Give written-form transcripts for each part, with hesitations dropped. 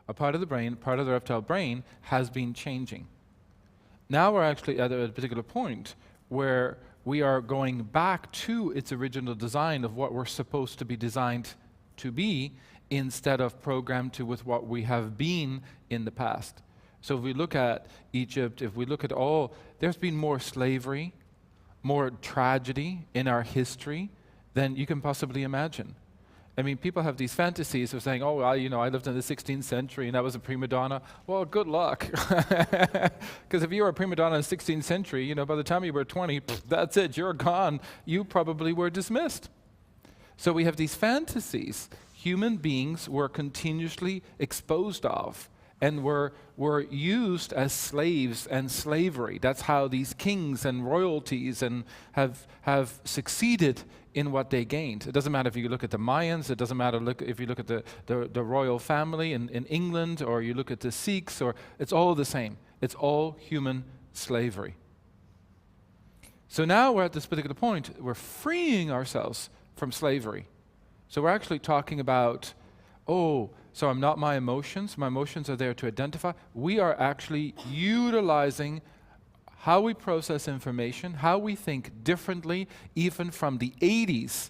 A part of the brain, part of the reptile brain, has been changing. Now we're actually at a particular point where we are going back to its original design of what we're supposed to be designed to be, instead of programmed to with what we have been in the past. So if we look at Egypt, if we look at there's been more slavery, more tragedy in our history than you can possibly imagine. I mean, people have these fantasies of saying, oh, I lived in the 16th century and I was a prima donna. Well, good luck. Because if you were a prima donna in the 16th century, by the time you were 20, that's it, you're gone. You probably were dismissed. So we have these fantasies human beings were continuously exposed of and were used as slaves and slavery. That's how these kings and royalties have succeeded in what they gained. It doesn't matter if you look at the Mayans, it doesn't matter if you look at the royal family in England, or you look at the Sikhs, it's all the same. It's all human slavery. So now we're at this particular point, we're freeing ourselves from slavery. So we're actually talking about, so I'm not my emotions are there to identify. We are actually utilizing how we process information, how we think differently, even from the 80s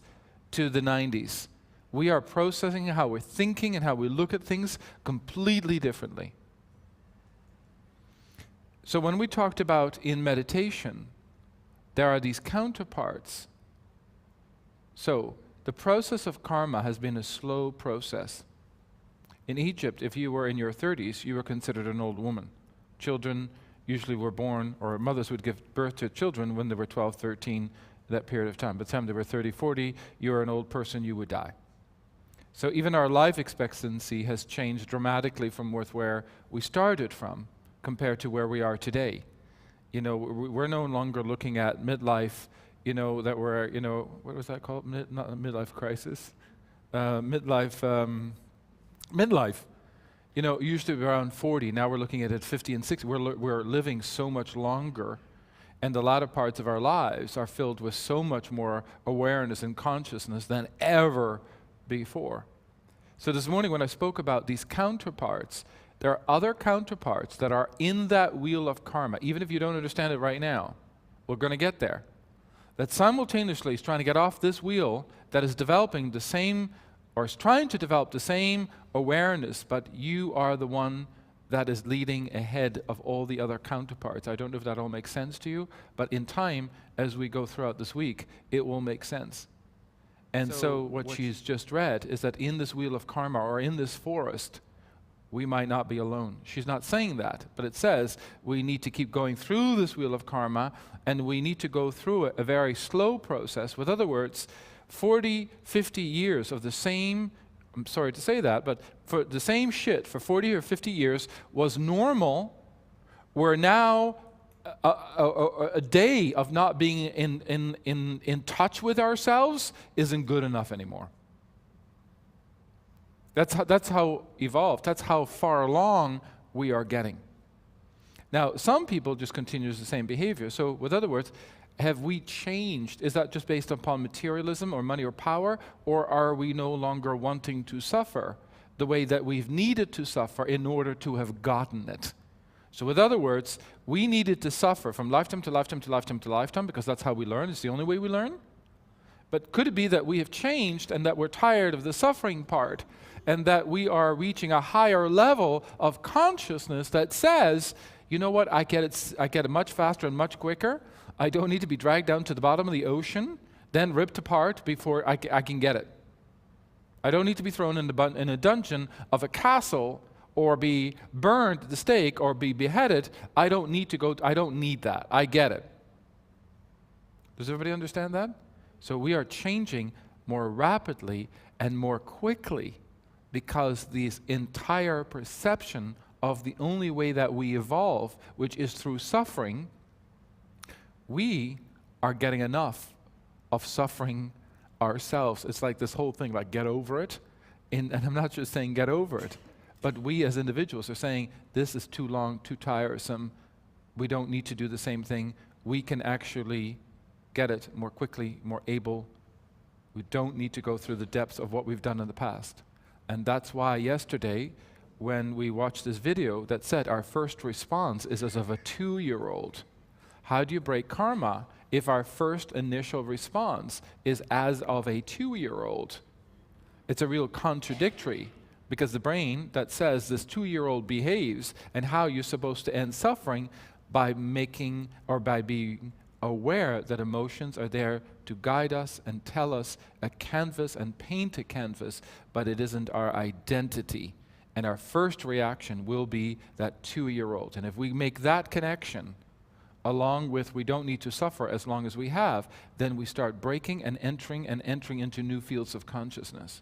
to the 90s. We are processing how we're thinking and how we look at things completely differently. So when we talked about in meditation, there are these counterparts. So the process of karma has been a slow process. In Egypt, if you were in your 30s, you were considered an old woman. Children usually were born, or mothers would give birth to children when they were 12, 13, that period of time. By the time they were 30, 40, you were an old person, you would die. So even our life expectancy has changed dramatically from where we started from compared to where we are today. We're no longer looking at midlife, that we're, what was that called? Not a midlife crisis. Midlife. Used to be around 40. Now we're looking at it 50 and 60. We're living so much longer, and the latter parts of our lives are filled with so much more awareness and consciousness than ever before. So this morning when I spoke about these counterparts, there are other counterparts that are in that wheel of karma, even if you don't understand it right now. We're going to get there. That simultaneously is trying to get off this wheel that is developing the same, or is trying to develop the same awareness, but you are the one that is leading ahead of all the other counterparts. I don't know if that all makes sense to you, but in time, as we go throughout this week, it will make sense. And so what she's just read is that in this wheel of karma, or in this forest, we might not be alone. She's not saying that, but it says we need to keep going through this wheel of karma, and we need to go through a very slow process. With other words, 40, 50 years of the same, I'm sorry to say that, but for the same shit for 40 or 50 years was normal, where now a day of not being in touch with ourselves isn't good enough anymore. That's how evolved, that's how far along we are getting. Now, some people just continue the same behavior. So, with other words, have we changed? Is that just based upon materialism or money or power? Or are we no longer wanting to suffer the way that we've needed to suffer in order to have gotten it? So with other words, we needed to suffer from lifetime to lifetime to lifetime to lifetime because that's how we learn. It's the only way we learn. But could it be that we have changed and that we're tired of the suffering part and that we are reaching a higher level of consciousness that says, you know what, I get it much faster and much quicker. I don't need to be dragged down to the bottom of the ocean, then ripped apart before I can get it. I don't need to be thrown in a dungeon of a castle or be burned at the stake or be beheaded. I don't need that. I get it. Does everybody understand that? So we are changing more rapidly and more quickly because this entire perception of the only way that we evolve, which is through suffering, we are getting enough of suffering ourselves. It's like this whole thing, like get over it. And I'm not just saying get over it, but we as individuals are saying this is too long, too tiresome. We don't need to do the same thing. We can actually get it more quickly, more able. We don't need to go through the depths of what we've done in the past. And that's why yesterday when we watched this video that said our first response is as of a 2-year-old. How do you break karma if our first initial response is as of a 2-year-old? It's a real contradictory, because the brain that says this 2-year-old behaves and how you're supposed to end suffering by making or by being aware that emotions are there to guide us and tell us a canvas and paint a canvas, but it isn't our identity. And our first reaction will be that 2-year-old. And if we make that connection, along with we don't need to suffer as long as we have, then we start breaking and entering into new fields of consciousness.